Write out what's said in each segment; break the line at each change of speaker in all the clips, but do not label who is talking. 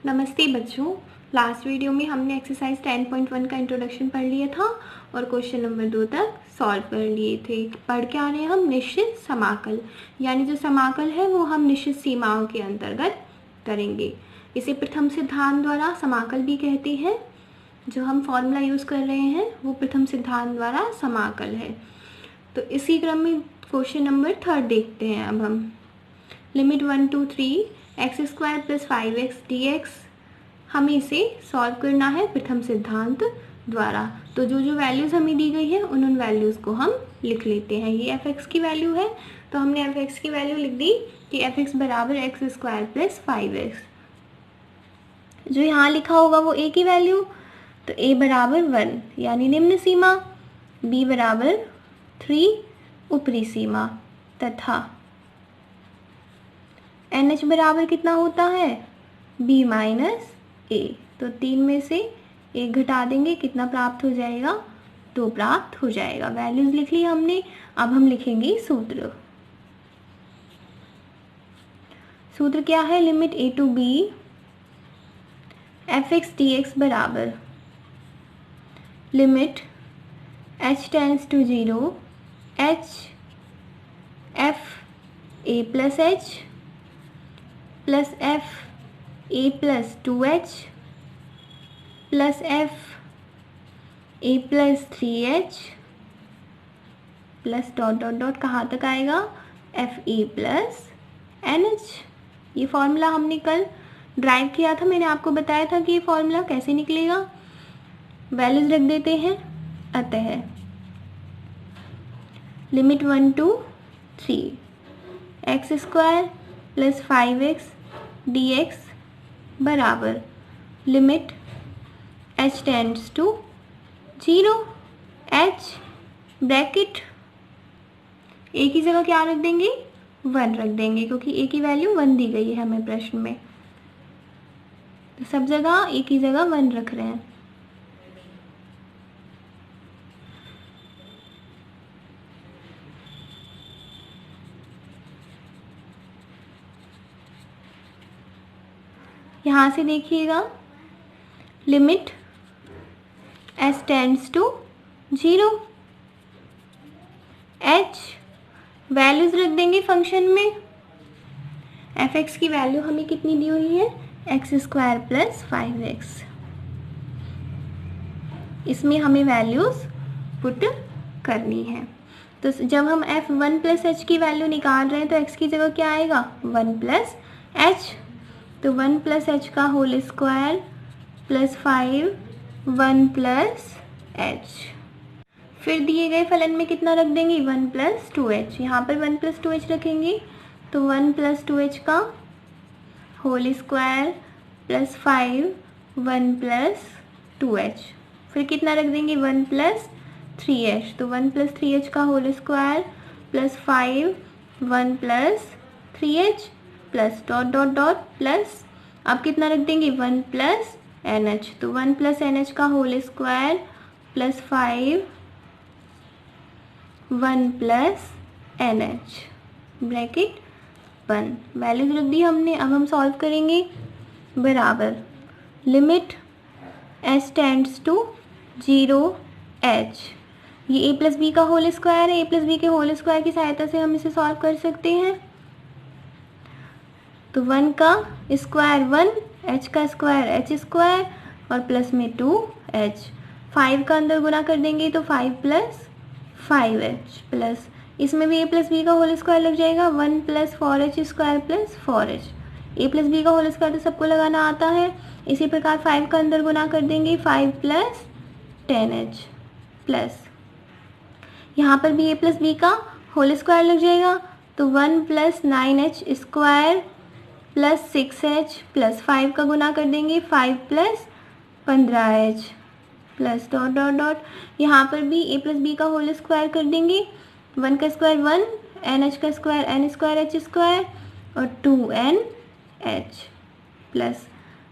नमस्ते बच्चों। Last video में हमने एक्सरसाइज 10.1 का इंट्रोडक्शन पढ़ लिया था और क्वेश्चन नंबर 2 तक सॉल्व कर लिए थे। पढ़ के आ रहे हैं हम निश्चित समाकल, यानी जो समाकल है वो हम निश्चित सीमाओं के अंतर्गत करेंगे। इसे प्रथम सिद्धांत द्वारा समाकल भी कहते हैं। जो हम फॉर्मूला यूज़ कर रहे हैं वो प्रथम सिद्धांत द्वारा समाकल है। तो इसी क्रम में क्वेश्चन नंबर 3 देखते हैं। अब हम limit 1 to 3 x² + 5x dx, हमें इसे सॉल्व करना है प्रथम सिद्धांत द्वारा। तो जो जो वैल्यूज़ हमें दी गई है उन वैल्यूज़ को हम लिख लेते हैं। ये f(x) की वैल्यू है, तो हमने f(x) की वैल्यू लिख दी कि f(x) = x² + 5x। जो यहाँ लिखा होगा वो a की वैल्यू, तो a = 1 यानी निम्न सीमा, b = 3 ऊपरी सीमा, तथा NH बराबर कितना होता है b - a। तो 3 में से 1 घटा देंगे, कितना प्राप्त हो जाएगा, 2 प्राप्त हो जाएगा। वैल्यूज लिख ली हमने। अब हम लिखेंगे सूत्र। सूत्र क्या है? Limit a to b f(x) dx बराबर limit h tends to 0 h f a + h plus f a + 2h plus f a + 3h plus dot कहाँ तक आएगा, f a + nh। ये फॉर्मूला हमने कल ड्राइव किया था। मैंने आपको बताया था कि ये फॉर्मूला कैसे निकलेगा। वैल्यूज रख देते हैं। अतः limit 1 to 3 x² + 5x dx बराबर limit h tends to 0 h bracket a की जगह क्या रख देंगे, 1 रख देंगे, क्योंकि a की वैल्यू 1 दी गई है हमें प्रश्न में। तो सब जगह a की जगह 1 रख रहे हैं। यहाँ से देखिएगा, limit s tends to 0 h values रख देंगे फंक्शन में। f(x) की वैल्यू हमें कितनी दी हुई है, x² + 5x। इसमें हमें वैल्यूज पुट करनी है। तो जब हम f1 + h की वैल्यू निकाल रहे हैं तो x की जगह क्या आएगा, 1 + h। तो 1 + h का होल स्क्वायर प्लस 5 1 + h। फिर दिए गए फलन में कितना रख देंगे, 1 + 2h। यहाँ पर 1 + 2h रखेंगे तो 1 + 2h का होल स्क्वायर प्लस 5 1 + 2h। फिर कितना रख देंगे, 1 + 3h। तो 1 + 3h का whole square plus 5 1 + 3h plus dot plus, अब कितना रख देंगे, 1 + nh। तो 1 + nh का whole square plus 5 1 + nh bracket बंद। वैल्यूज रख दी हमने। अब हम सॉल्व करेंगे। बराबर limit s tends to 0 h। ये a + b का होल स्क्वायर है। a + b के होल स्क्वायर की सहायता से हम इसे सॉल्व कर सकते हैं। तो 1 का स्क्वायर 1, h का स्क्वायर h² और प्लस में 2h। 5 का अंदर गुना कर देंगे तो 5 + 5h प्लस, इसमें भी a + b का होल स्क्वायर लग जाएगा, 1 + 4h² plus 4h। a + b का होल स्क्वायर तो सबको लगाना आता है। इसी प्रकार 5 का अंदर गुना कर देंगे, 5 + 10h प्लस, यहाँ पर भी a + b का होल स्क्वायर लग जाएगा, तो 1 + 9h² प्लस 6h प्लस 5 का गुना कर देंगे, 5 + 15h प्लस डॉट। यहाँ पर भी a + b का होल स्क्वायर कर देंगे, 1 का स्क्वायर 1, nh का स्क्वायर n² और 2nh प्लस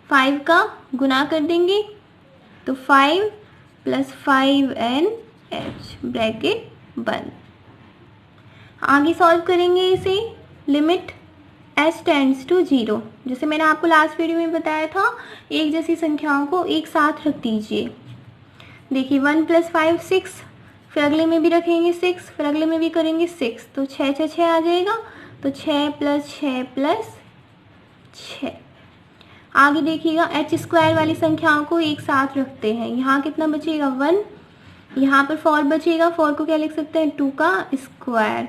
5 का गुना कर देंगे तो 5 + 5nh ब्रैकेट बंद। आगे सॉल्व करेंगे इसे। Limit h tends to 0। जैसे मैंने आपको लास्ट वीडियो में बताया था, एक जैसी संख्याओं को एक साथ रख दीजिए। देखिए 1 + 5 6, फिर अगले में भी रखेंगे 6, फिर अगले में भी करेंगे 6, तो 6 6 6 आ जाएगा। तो 6 + 6 + 6। आगे देखिएगा h² वाली संख्याओं को एक साथ रखते हैं। यहाँ कितना बचेगा 1, यहाँ पर 4 बचेगा, 4 को क्या लिख सकते हैं 2 का स्क्वायर।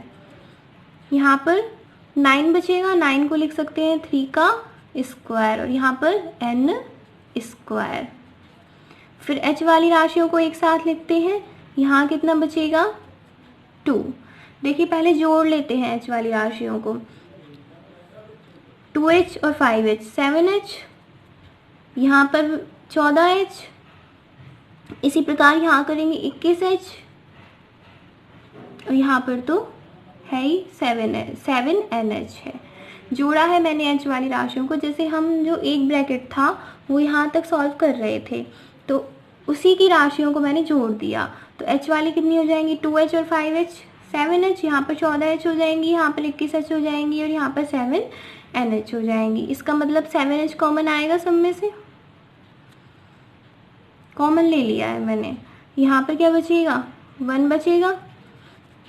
यहाँ पर 9 बचेगा, 9 को लिख सकते हैं 3 का स्क्वायर, और यहाँ पर n²। फिर h वाली राशियों को एक साथ लिखते हैं। यहाँ कितना बचेगा 2। देखिए पहले जोड़ लेते हैं h वाली राशियों को। 2h और 5h 7h, यहाँ पर 14h, इसी प्रकार यहाँ करेंगे 21h, और यहाँ पर तो है ही 7nh है। जोड़ा है मैंने h वाली राशियों को। जैसे हम जो एक ब्रैकेट था वो यहाँ तक सॉल्व कर रहे थे, तो उसी की राशियों को मैंने जोड़ दिया। तो h वाली कितनी हो जाएंगी 2h और 5h 7h, यहाँ पर 14h हो जाएंगी, यहाँ पर 21h हो जाएंगी, और यहाँ पर 7nh हो जाएंगी। इसका मतलब 7h कॉमन आएगा सब में से, कॉमन ले लिया है मैंने। यहाँ पर क्या बचेगा 1 बचेगा।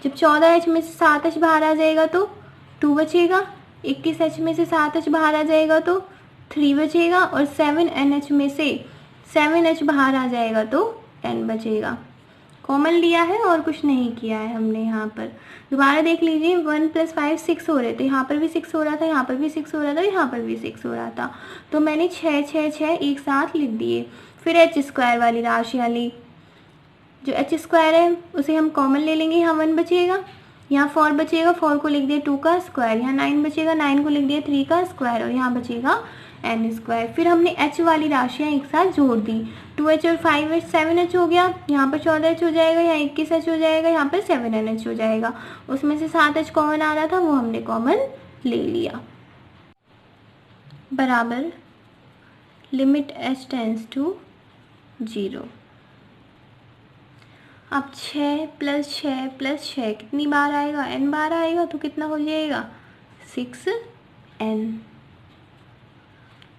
जब 14h में से 7h बाहर आ जाएगा तो 2 बचेगा, 21h में से 7h बाहर आ जाएगा तो 3 बचेगा, और 7nh में से 7h बाहर आ जाएगा तो n बचेगा। कॉमन लिया है और कुछ नहीं किया है हमने। यहाँ पर दोबारा देख लीजिए 1 + 5 6 हो रहे थे, यहाँ पर भी 6 हो रहा था, यहाँ पर भी 6 हो रहा था, यहाँ पर भी 6 हो रहा था, तो मैंने 6 6 6 एक साथ लिख दिए। फिर h² वाली राशि वाली जो h² है उसे हम कॉमन ले लेंगे। यहाँ 1 बचेगा, यहाँ 4 बचेगा, 4 को लिख दिया 2 का स्क्वायर, यहाँ 9 बचेगा, 9 को लिख दिया 3 का स्क्वायर, और यहाँ बचेगा n²। फिर हमने h वाली राशियाँ एक साथ जोड़ दी। 2h और 5h 7h हो गया, यहाँ पर 14h हो जाएगा, यहाँ 21h हो जाएगा, यहाँ पर 7nh हो जाएगा। उसमें से 7h कॉमन आ रहा था, वो हमने कॉमन ले लिया। बराबर लिमिट h टेंड्स टू 0। अब 6 + 6 + 6 कितनी बार आएगा n बार आएगा, तो कितना हो जाएगा 6n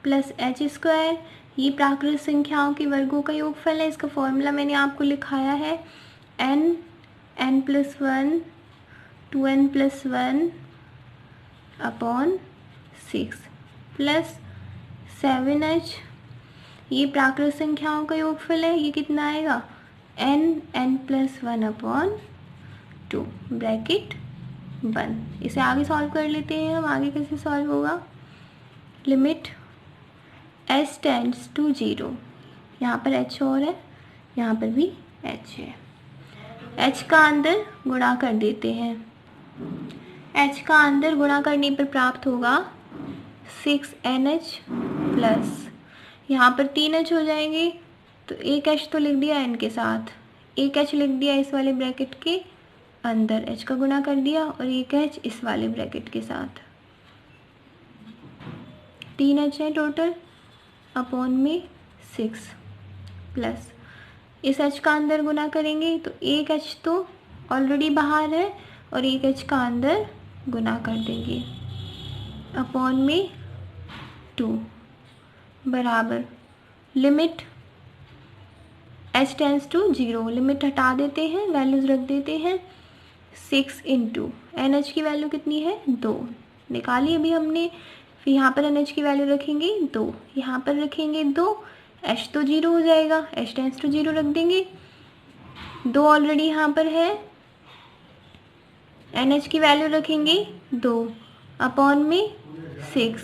+ h²। ये प्राकृत संख्याओं के वर्गों का योगफल है। इसका फॉर्मूला मैंने आपको लिखाया है n + 1 2n + 1 upon 6 plus 7h। ये प्राकृत संख्याओं का योगफल है। ये कितना आएगा n + 1 अपॉन 2 ब्रैकेट बंद। इसे आगे सॉल्व कर लेते हैं हम। आगे कैसे सॉल्व होगा, लिमिट h टेंड्स टू 0। यहाँ पर h और है, यहाँ पर भी h है। h का अंदर गुणा कर देते हैं। h का अंदर गुणा करने पर प्राप्त होगा 6nh प्लस, यहाँ पर 3h हो जाएंगे, तो एक h तो लिख दिया n के साथ, एक h लिख दिया इस वाले ब्रैकेट के अंदर, h का गुणा कर दिया, और एक h इस वाले ब्रैकेट के साथ, 3h है टोटल, अपॉन में 6 प्लस इस h का अंदर गुणा करेंगे तो एक h तो ऑलरेडी बाहर है, और एक h का अंदर गुणा कर देंगे, अपॉन में 2 बराबर limit h tends to 0। Limit हटा देते हैं, वैल्यूज रख देते हैं। 6 × NH की वैल्यू कितनी है 2 निकाली अभी हमने। फिर यहाँ पर NH की वैल्यू रखेंगे 2, यहाँ पर रखेंगे 2, H तो 0 हो जाएगा, H टेंड्स टू 0 रख देंगे। 2 ऑलरेडी यहाँ पर है, NH की वैल्यू रखेंगे 2 अपॉन में 6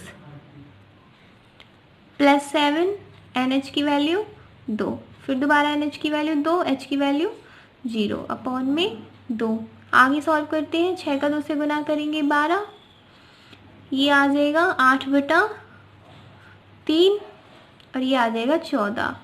प्लस 7, NH की वैल्यू 2, फिर दोबारा NH की वैल्यू 2, H की वैल्यू 0 अपॉन में 2। आगे सॉल्व करते हैं। 6 का 2 से गुना करेंगे 12, ये आ जाएगा 8/3, और ये आ जाएगा 14,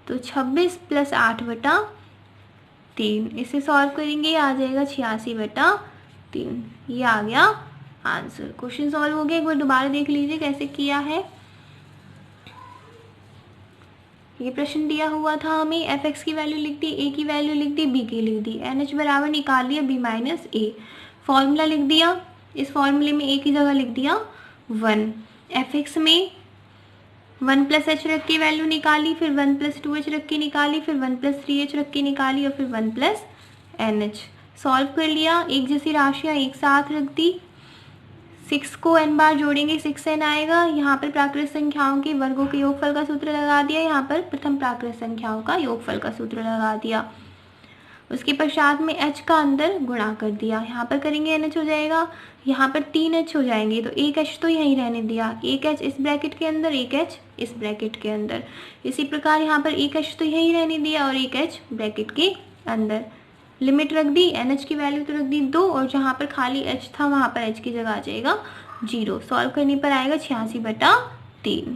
तो 26 + 8/3। इसे सॉल्व करेंगे, ये आ जाएगा 86/3। ये आ गया आंसर। क्वेश्चन सॉल्व हो गया। एक बार दोबारा देख लीजिए कैसे किया है। ये प्रश्न दिया हुआ था हमें, f(x) की वैल्यू लिख दी, a की वैल्यू लिख दी, b की लिख दी, NH बराबर निकाल लिया b - a, फॉर्मूला लिख दिया। इस फॉर्मूले में a की जगह लिख दिया 1। एफ एक्स में 1 प्लस एच रख के वैल्यू निकाली, फिर 1 प्लस 2h रख के निकाली, फिर 1 प्लस 3h रख के निकाली और फिर 1 प्लस NH। सॉल्व कर लिया, एक जैसी राशियाँ एक साथ रख दी, 6 को n बार जोड़ेंगे 6n आएगा। यहाँ पर प्राकृत संख्याओं के वर्गों के योगफल का सूत्र लगा दिया, यहाँ पर प्रथम प्राकृत संख्याओं का योगफल का सूत्र लगा दिया। उसके पश्चात में h का अंदर गुणा कर दिया, यहाँ पर करेंगे NH हो जाएगा, यहाँ पर 3h हो जाएंगे, तो एक h तो यहीं रहने दिया, एक h इस ब्रैकेट के अंदर, एक h इस ब्रैकेट के अंदर। इसी प्रकार यहाँ पर एक h तो यहीं रहने दिया और एक h ब्रैकेट के अंदर। लिमिट रख दी, NH की वैल्यू तो रख दी 2 और जहाँ पर खाली h था वहाँ पर h की जगह आ जाएगा 0। सॉल्व करने पर आएगा 86/3।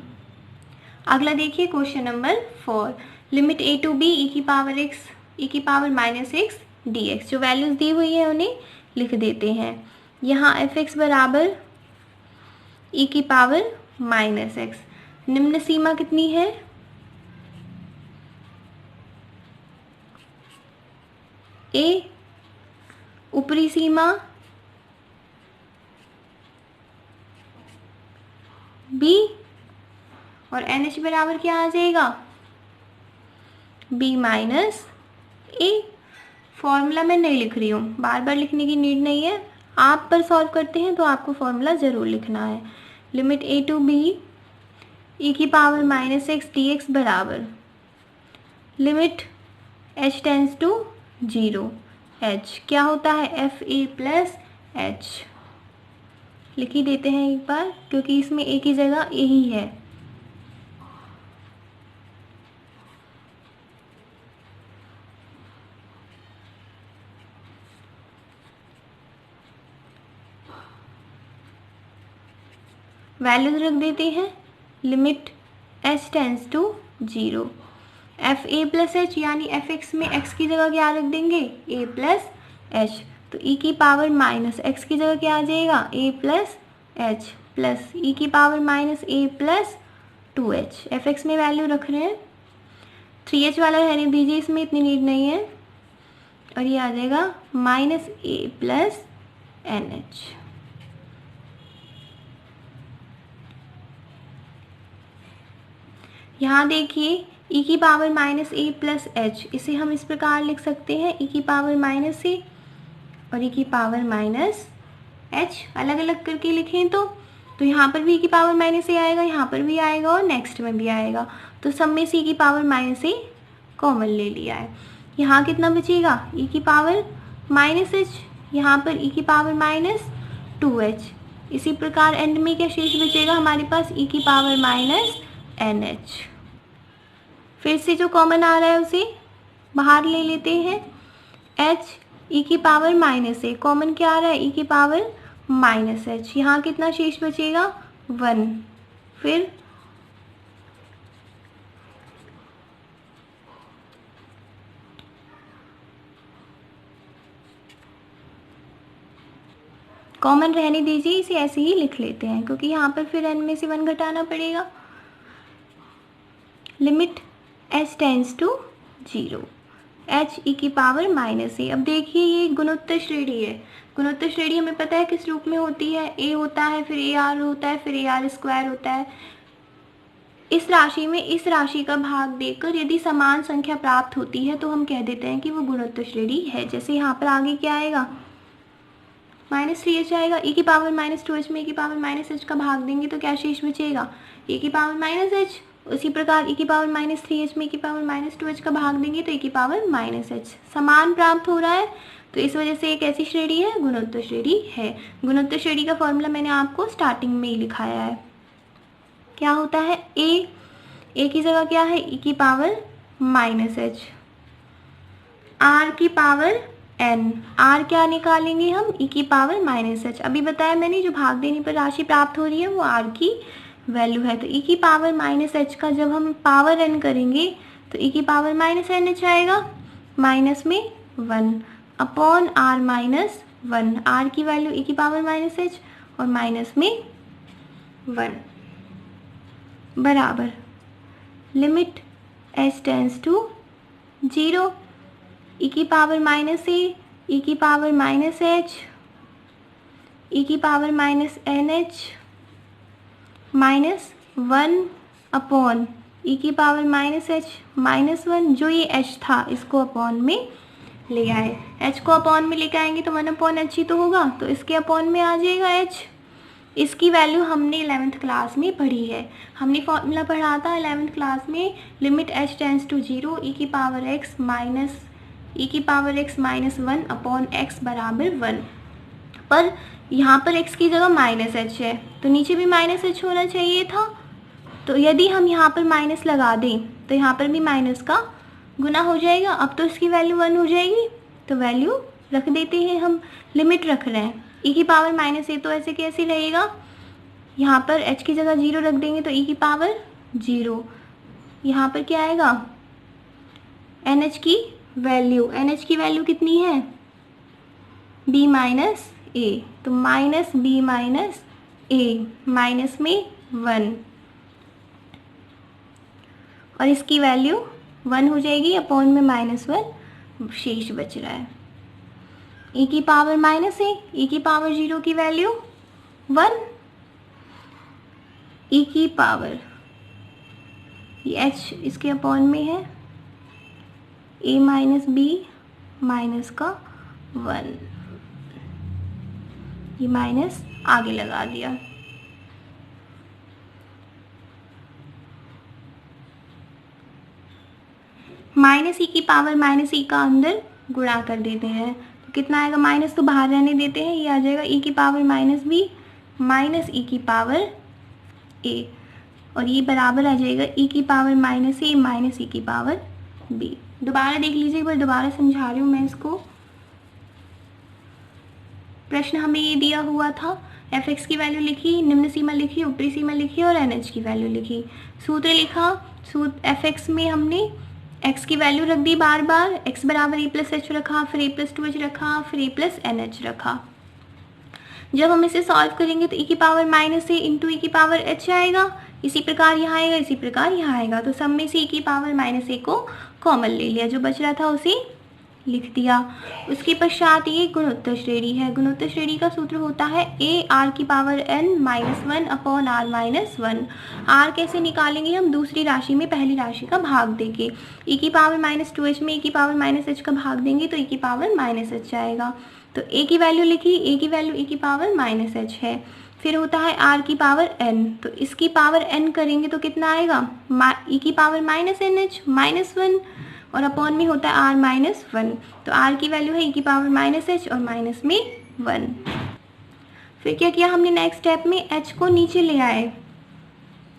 अगला देखिए question number 4। Limit a to b e की पावर x e की पावर -x dx। जो वैल्यूज दी हुई है उन्हें लिख देते हैं। यहाँ f(x) बराबर e की पावर -x। निम्न सीमा कितनी है? a। ऊपरी सीमा b और NH बराबर क्या आ जाएगा? b minus a। फॉर्मूला मैं नहीं लिख रही हूँ, बार बार लिखने की नीड नहीं है। आप पर सॉल्व करते हैं तो आपको फॉर्मूला ज़रूर लिखना है। Limit a to b e की पावर -x dx बराबर limit h tends to 0 h क्या होता है? fa plus h। लिख ही देते हैं एक बार, क्योंकि इसमें a की जगह a ही है। वैल्यूज रख देते हैं। Limit h tends to 0 fa plus h, यानी f(x) में x की जगह क्या रख देंगे? a plus h। तो e की पावर -x की जगह क्या आ जाएगा? a plus h plus e की power -a plus 2h। f(x) में वैल्यू रख रहे हैं, 3h वाला रहने दीजिए, इसमें इतनी नीड नहीं है। और ये आ जाएगा -a प्लस NH। यहाँ देखिए e की पावर -a प्लस h, इसे हम इस प्रकार लिख सकते हैं e की पावर -a और e की पावर -h। अलग अलग करके लिखें तो यहाँ पर भी e की पावर -a आएगा, यहाँ पर भी आएगा और नेक्स्ट में भी आएगा। तो सब में से e की पावर -a कॉमन ले लिया है। यहाँ कितना बचेगा? e की पावर -h, यहाँ पर e की पावर -2h। इसी प्रकार एंड में क्या शेष बचेगा हमारे पास? e की पावर -NH। फिर से जो कॉमन आ रहा है उसे बाहर ले लेते हैं। h e की पावर -a, कॉमन क्या आ रहा है? e की पावर -h। यहाँ कितना शेष बचेगा? 1। फिर कॉमन रहने दीजिए, इसे ऐसे ही लिख लेते हैं, क्योंकि यहाँ पर फिर n में से 1 घटाना पड़ेगा। Limit h tends to 0 h e की पावर -a। अब देखिए ये गुणोत्तर श्रेणी है। गुणोत्तर श्रेणी हमें पता है किस रूप में होती है? a होता है, फिर ar होता है, फिर ar स्क्वायर होता है। इस राशि में इस राशि का भाग देकर यदि समान संख्या प्राप्त होती है तो हम कह देते हैं कि वो गुणोत्तर श्रेणी है। जैसे यहाँ पर आगे क्या आएगा? -3h आएगा। e की पावर -2h में e की पावर -h का भाग देंगे तो क्या शेष बचेगा? e की पावर -h। उसी प्रकार e की पावर -3h में e की पावर -2h का भाग देंगे तो e की पावर -h। समान प्राप्त हो रहा है, तो इस वजह से एक ऐसी श्रेणी है, गुणोत्तर श्रेणी है। गुणोत्तर श्रेणी का फॉर्मूला मैंने आपको स्टार्टिंग में ही लिखाया है। क्या होता है? a की जगह क्या है? e की पावर -h, r की पावर n। r क्या निकालेंगे हम? e की पावर -h। अभी बताया मैंने, जो भाग देने पर राशि प्राप्त हो रही है वो r की वैल्यू है। तो e की पावर -h का जब हम पावर n करेंगे तो e की पावर -nh आएगा, माइनस में 1 अपॉन r माइनस 1। r की वैल्यू e की पावर -h और माइनस में 1 बराबर limit h tends to 0 e की पावर -a, e की पावर -h, e की पावर -nh -1 अपॉन ई की पावर -h -1, जो ये h था इसको अपॉन में ले आए। h को अपॉन में लेके आएंगे तो 1/h ही तो होगा, तो इसके अपॉन में आ जाएगा h। इसकी वैल्यू हमने 11th क्लास में पढ़ी है। हमने फॉर्मूला पढ़ा था 11th क्लास में, limit h tends to 0 e की पावर x -1 अपॉन x बराबर 1। पर यहाँ पर x की जगह -h है, तो नीचे भी -h होना चाहिए था। तो यदि हम यहाँ पर माइनस लगा दें तो यहाँ पर भी माइनस का गुना हो जाएगा। अब तो इसकी वैल्यू 1 हो जाएगी, तो वैल्यू रख देते हैं, हम लिमिट रख रहे हैं। e की पावर -a तो ऐसे कैसे रहेगा, यहाँ पर h की जगह 0 रख देंगे तो e की पावर 0। यहाँ पर क्या आएगा, nh की वैल्यू कितनी है, b माइनस a, तो minus b minus a, minus में 1, और इसकी वैल्यू 1 हो जाएगी, अपॉन में -1 शेष बच रहा है। e की पावर -a, e की पावर 0 की वैल्यू 1, e की पावर, ये h इसके अपॉन में है, a माइनस b माइनस का 1, ये माइनस आगे लगा दिया। माइनस ई की पावर -e का अंदर गुणा कर देते हैं, तो कितना आएगा, माइनस तो बाहर रहने देते हैं, ये आ जाएगा e की पावर -b माइनस e की पावर a, और ये बराबर आ जाएगा e की पावर -a माइनस e की पावर b। दोबारा देख लीजिए, एक बार दोबारा समझा रही हूँ मैं इसको। प्रश्न हमें ये दिया हुआ था, fx की वैल्यू लिखी, निम्न सीमा लिखी, ऊपरी सीमा लिखी और nh की वैल्यू लिखी। सूत्र लिखा, fx में हमने x की वैल्यू रख दी बार बार, x बराबर e प्लस h रखा, फिर a प्लस 2h रखा, फिर a प्लस nh रखा। जब हम इसे सॉल्व करेंगे तो e की पावर -a इंटू e की पावर h आएगा, इसी प्रकार यहाँ आएगा, इसी प्रकार यहाँ आएगा। तो सब में से e की पावर -a को कॉमन ले लिया, जो बच रहा था उसे लिख दिया। उसके पश्चात ये गुणोत्तर श्रेणी है। गुणोत्तर श्रेणी का सूत्र होता है a r की power n -1 upon r -1। r कैसे निकालेंगे हम, दूसरी राशि में पहली राशि का भाग देंगे। e की पावर -2h में e की पावर -h का भाग देंगे तो e की पावर -h आएगा। तो a की वैल्यू लिखी, a की वैल्यू e की पावर -h है। फिर होता है r की पावर n, तो इसकी पावर n करेंगे तो कितना आएगा, e की पावर -nh -1, और अपॉन में होता है r -1, तो r की वैल्यू है e की पावर -h और माइनस में 1। फिर क्या किया हमने, नेक्स्ट स्टेप में h को नीचे ले आए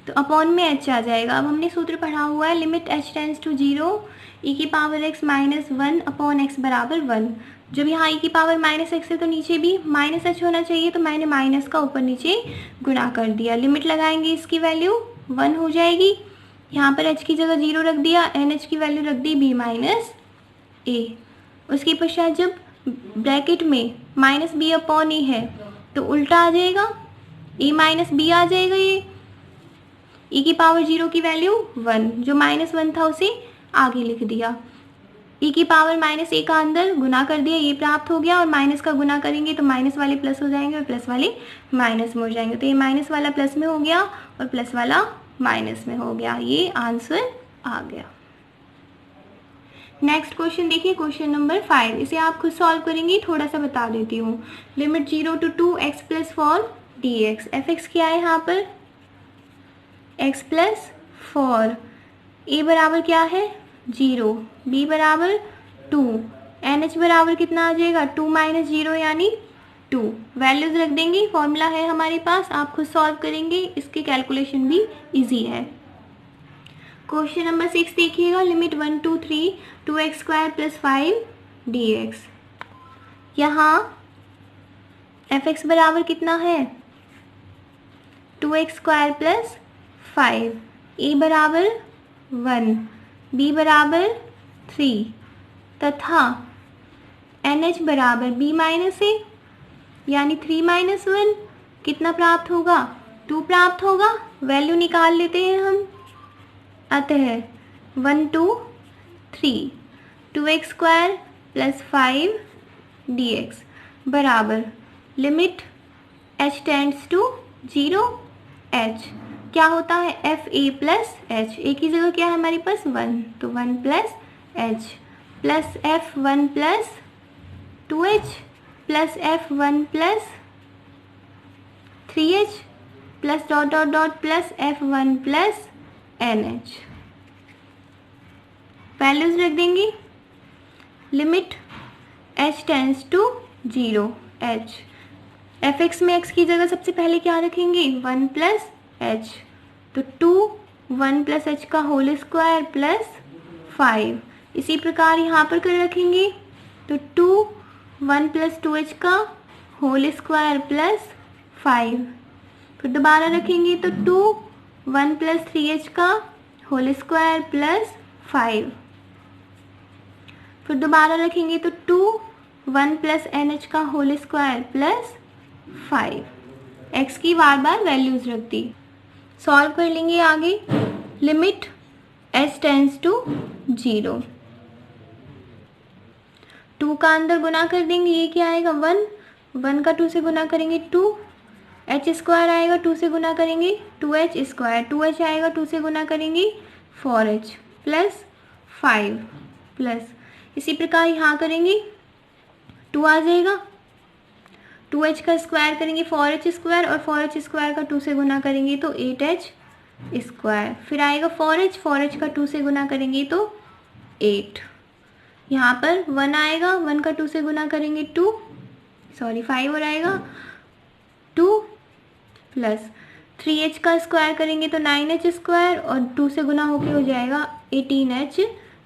तो अपॉन में h आ जाएगा। अब हमने सूत्र पढ़ा हुआ है, limit h tends to 0 e की पावर x -1 अपॉन x बराबर 1। जब यहाँ e की पावर -x है तो नीचे भी -h होना चाहिए, तो मैंने माइनस का ऊपर नीचे गुणा कर दिया। लिमिट लगाएंगे, इसकी वैल्यू 1 हो जाएगी, यहाँ पर h की जगह 0 रख दिया, nh की वैल्यू रख दी b माइनस a। उसके पश्चात जब ब्रैकेट में -b अपॉन a है तो उल्टा आ जाएगा, a माइनस b आ जाएगा। ये e की पावर 0 की वैल्यू 1, जो -1 था उसे आगे लिख दिया। e की पावर -a का अंदर गुना कर दिया, ये प्राप्त हो गया, और माइनस का गुना करेंगे तो माइनस वाले प्लस हो जाएंगे और प्लस वाले माइनस में हो जाएंगे। तो ये माइनस वाला प्लस में हो गया और प्लस वाला माइनस में हो गया, ये आंसर आ गया। नेक्स्ट क्वेश्चन देखिए, क्वेश्चन नंबर 5। इसे आप खुद सॉल्व करेंगे, थोड़ा सा बता देती हूँ। Limit 0 to 2x plus 4 dx। fx क्या है यहाँ पर, x प्लस 4, a बराबर क्या है 0, b बराबर 2, nh बराबर कितना आ जाएगा 2 माइनस 0 यानी 2। वैल्यूज रख देंगे, फॉर्मूला है हमारे पास, आप खुद सॉल्व करेंगे, इसकी कैलकुलेशन भी इजी है। क्वेश्चन नंबर 6 देखिएगा, limit 1 to 3 2x square plus 5 dx। यहाँ fx बराबर कितना है 2x स्क्वायर प्लस 5, a बराबर 1, b बराबर 3 तथा nh बराबर b माइनस a यानी 3 माइनस 1, कितना प्राप्त होगा 2 प्राप्त होगा। वैल्यू निकाल लेते हैं हम, अतः 1 2 3 2x स्क्वायर प्लस 5 dx बराबर limit h tends to 0 h क्या होता है f a plus h, a की जगह क्या है हमारे पास 1, तो 1 plus h plus f 1 plus 2h plus f 1 plus 3h plus dot dot dot plus f 1 plus NH। Values रख देंगे, limit h tends to 0 h, f x में x की जगह सबसे पहले क्या रखेंगे 1 प्लस एच, तो 2 1 प्लस एच का होल स्क्वायर प्लस 5। इसी प्रकार यहाँ पर कर रखेंगे तो 2 1 प्लस 2h का होल स्क्वायर प्लस 5। फिर दोबारा रखेंगे तो 2 1 प्लस 3h का होल स्क्वायर प्लस 5। फिर दोबारा रखेंगे तो 2 1 प्लस NH का होल स्क्वायर प्लस 5। x की बार बार वैल्यूज रख दी। सॉल्व कर लेंगे आगे, लिमिट h टेंड्स टू 0, 2 का अंदर गुना कर देंगे, ये क्या आएगा 1 का 2 से गुना करेंगे 2, h स्क्वायर आएगा 2 से गुना करेंगे 2h स्क्वायर, 2h आएगा 2 से गुना करेंगे 4h प्लस 5 प्लस, इसी प्रकार यहाँ करेंगे 2 आ जाएगा, 2h का स्क्वायर करेंगे 4h स्क्वायर और 4h स्क्वायर का 2 से गुना करेंगे तो 8h स्क्वायर, फिर आएगा 4h का 2 से गुना करेंगे तो 8, यहाँ पर 1 आएगा, 1 का 2 से गुना करेंगे 5 और आएगा 2 प्लस 3h का स्क्वायर करेंगे तो 9h स्क्वायर और 2 से गुना होके हो जाएगा 18h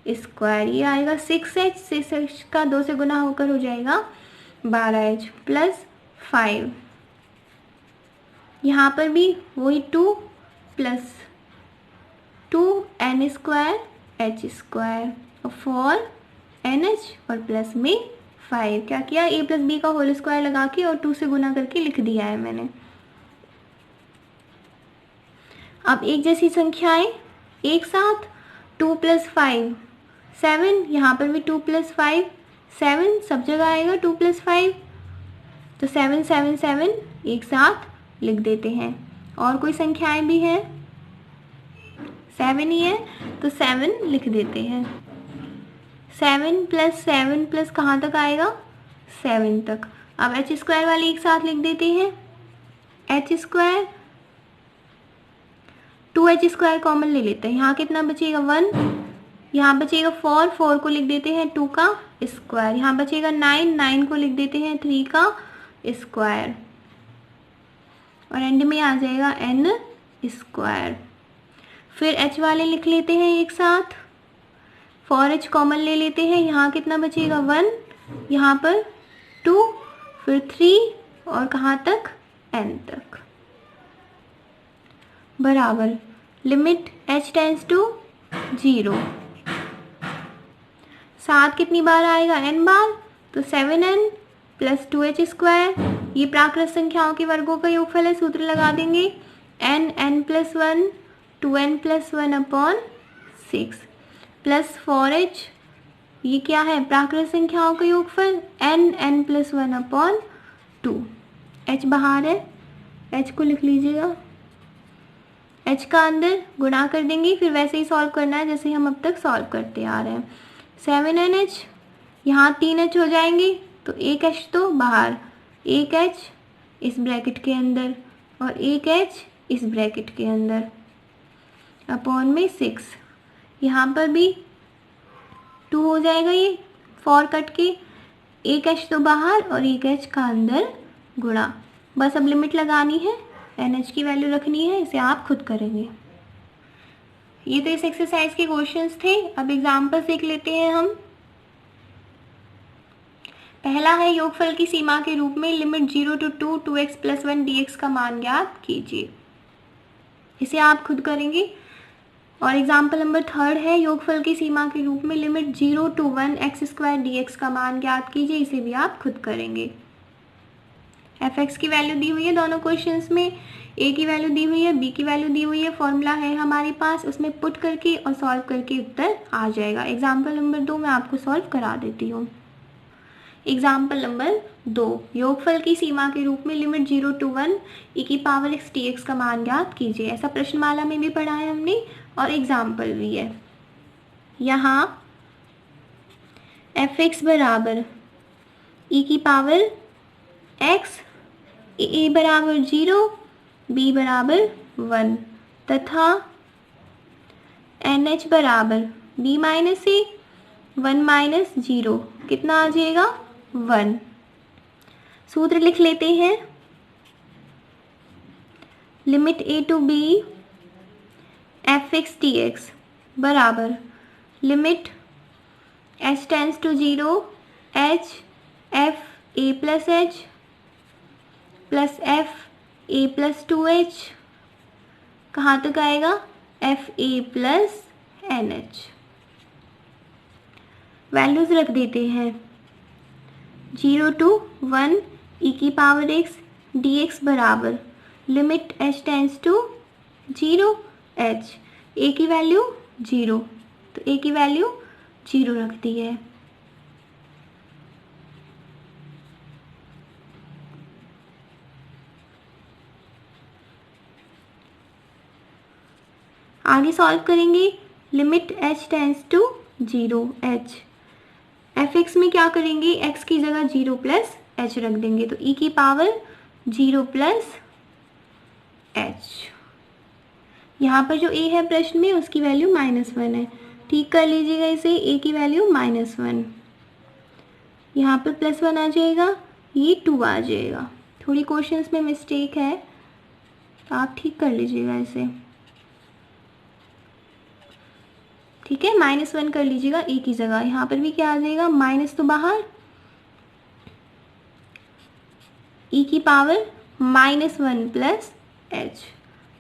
स्क्वायर, ये आएगा 6h का 2 से गुना होकर हो जाएगा 12h प्लस 5। यहाँ पर भी वही 2 plus 2n square h square और 4nh और प्लस में 5, क्या किया a प्लस b का होल स्क्वायर लगा के और 2 से गुना करके लिख दिया है मैंने। अब एक जैसी संख्याएं एक साथ 2 प्लस 5 7, यहाँ पर भी 2 प्लस 5 7, सब जगह आएगा 2 प्लस 5, तो 7 7 7 एक साथ लिख देते हैं। और कोई संख्याएं भी हैं 7 ही है तो 7 लिख देते हैं। 7 प्लस कहाँ तक आएगा 7 तक। अब h स्क्वायर वाले एक साथ लिख देते हैं, h square 2h square common ले लेते हैं, यहाँ कितना बचेगा 1, यहाँ बचेगा 4 को लिख देते हैं 2 का स्क्वायर, यहाँ बचेगा 9 को लिख देते हैं 3 का स्क्वायर और एंड में आ जाएगा n स्क्वायर। फिर h वाले लिख लेते हैं एक साथ, 4h कॉमन ले लेते हैं, यहाँ कितना बचेगा 1, यहाँ पर 2, फिर 3 और कहाँ तक n तक, बराबर लिमिट h टेंड्स टू 0। 7 कितनी बार आएगा n बार, तो 7n प्लस 2h स्क्वायर, ये प्राकृत संख्याओं के वर्गों का योगफल है, सूत्र लगा देंगे n plus 1 2n plus 1 upon 6 plus 4h, ये क्या है प्राकृत संख्याओं का योगफल n प्लस 1 अपॉन 2, h बाहर है, h को लिख लीजिएगा, h का अंदर गुणा कर देंगे, फिर वैसे ही सॉल्व करना है जैसे हम अब तक सॉल्व करते आ रहे हैं। 7nh, यहाँ 3h हो जाएंगे तो एक h तो बाहर, एक h इस ब्रैकेट के अंदर और एक h इस ब्रैकेट के अंदर अपॉन में 6, यहाँ पर भी 2 हो जाएगा, ये 4 कट के एक h तो बाहर और एक h का अंदर गुणा। बस अब लिमिट लगानी है, NH की वैल्यू रखनी है, इसे आप खुद करेंगे। ये तो इस एक्सरसाइज के क्वेश्चंस थे। अब एग्जाम्पल देख लेते हैं हम। पहला है योगफल की सीमा के रूप में limit 0 to 2 2x plus 1 dx का मान ज्ञात कीजिए। इसे आप खुद करेंगे। और एग्जाम्पल नंबर 3 है योगफल की सीमा के रूप में limit 0 to 1 x square dx का मान ज्ञात कीजिए। इसे भी आप खुद करेंगे। f(x) की वैल्यू दी हुई है दोनों क्वेश्चंस में, a की वैल्यू दी हुई है, b की वैल्यू दी हुई है, फॉर्मूला है हमारे पास, उसमें पुट करके और सॉल्व करके उत्तर आ जाएगा। एग्जाम्पल नंबर 2 मैं आपको सॉल्व करा देती हूँ। एग्जाम्पल नंबर 2, योगफल की सीमा के रूप में लिमिट 0 to 1 e की पावर x dx का मान ज्ञात कीजिए। ऐसा प्रश्नमाला में भी पढ़ा है हमने और एग्जाम्पल भी है। यहाँ fx बराबर e की पावर x, a बराबर 0, b बराबर 1 तथा nh बराबर b माइनस ए 1 माइनस 0 कितना आ जाएगा 1। सूत्र लिख लेते हैं। Limit a to b fx dx बराबर limit h tends to 0 h f a plus h plus f a plus 2h कहाँ तक आएगा f a plus nh। Values रख देते हैं। 0 to 1 e की पावर x dx बराबर limit h tends to 0 h, a की वैल्यू 0 तो a की वैल्यू 0 रख दी है। आगे सॉल्व करेंगे। Limit h tends to 0 h, fx में क्या करेंगे, x की जगह 0 प्लस h रख देंगे तो e की पावर 0 प्लस h। यहाँ पर जो a है प्रश्न में उसकी वैल्यू -1 है, ठीक कर लीजिएगा इसे, a की वैल्यू -1, यहाँ पर +1 आ जाएगा, ये 2 आ जाएगा। थोड़ी क्वेश्चंस में मिस्टेक है तो आप ठीक कर लीजिएगा इसे, ठीक है। -1 कर लीजिएगा a की जगह, यहाँ पर भी क्या आ जाएगा माइनस तो बाहर, e की power -1 plus h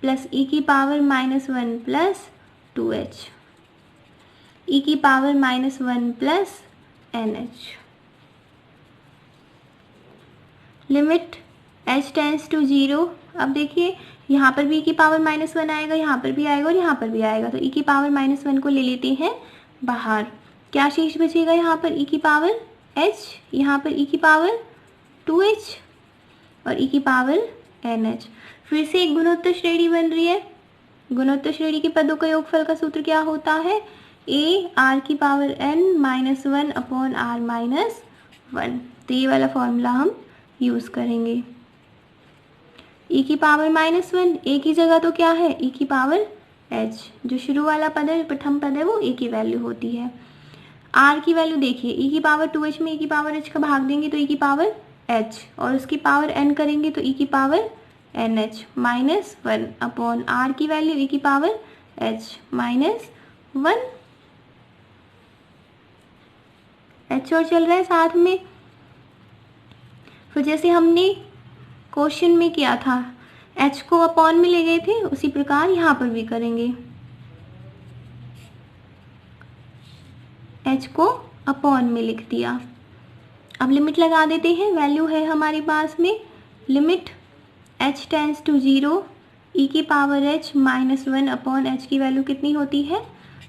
plus e की पावर -1 प्लस 2h, e की power -1 plus nh। Limit h tends to 0, अब देखिए यहाँ पर भी e की पावर -1 आएगा, यहाँ पर भी आएगा और यहाँ पर भी आएगा तो e की पावर -1 को ले लेते हैं बाहर। क्या शेष बचेगा यहाँ पर e की पावर h, यहाँ पर e की पावर 2h और e की पावर nh। फिर से एक गुणोत्तर श्रेणी बन रही है। गुणोत्तर श्रेणी के पदों का योगफल का सूत्र क्या होता है, a r की पावर n -1 अपॉन r -1। तो ये वाला फॉर्मूला हम यूज़ करेंगे। e की पावर -1, a की जगह तो क्या है e की पावर h, जो शुरू वाला पद है, प्रथम पद है, वो a की वैल्यू होती है। r की वैल्यू देखिए, e की पावर 2h में e की पावर h का भाग देंगे तो e की पावर h और उसकी पावर n करेंगे तो e की पावर nh -1 अपॉन r की वैल्यू e की पावर h -1। h और चल रहा है साथ में। फिर जैसे हमने क्वेश्चन में किया था, h को अपॉन में ले गए थे, उसी प्रकार यहाँ पर भी करेंगे। h को अपॉन में लिख दिया। अब लिमिट लगा देते हैं। वैल्यू है हमारे पास में limit h tends to 0 e की पावर h -1 अपॉन h की वैल्यू कितनी होती है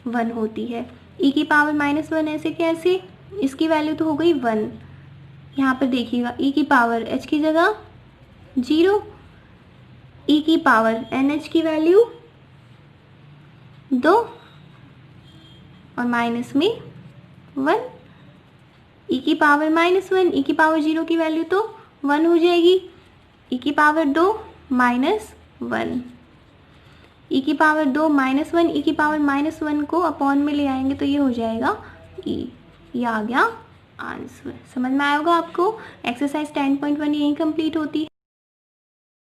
1 होती है। e की पावर -1 ऐसे कैसे, इसकी वैल्यू तो हो गई 1। यहाँ पर देखिएगा e की पावर h की जगह 0, e की पावर nh की वैल्यू 2 और माइनस में 1, e की पावर -1, e की पावर 0 की वैल्यू तो 1 हो जाएगी, e की पावर 2 -1, e की पावर 2 -1, e की पावर -1 को अपॉन में ले आएंगे तो ये हो जाएगा e। ये आ गया आंसर। समझ में आएगा आपको। एक्सरसाइज 10.1 यहीं कंप्लीट होती है।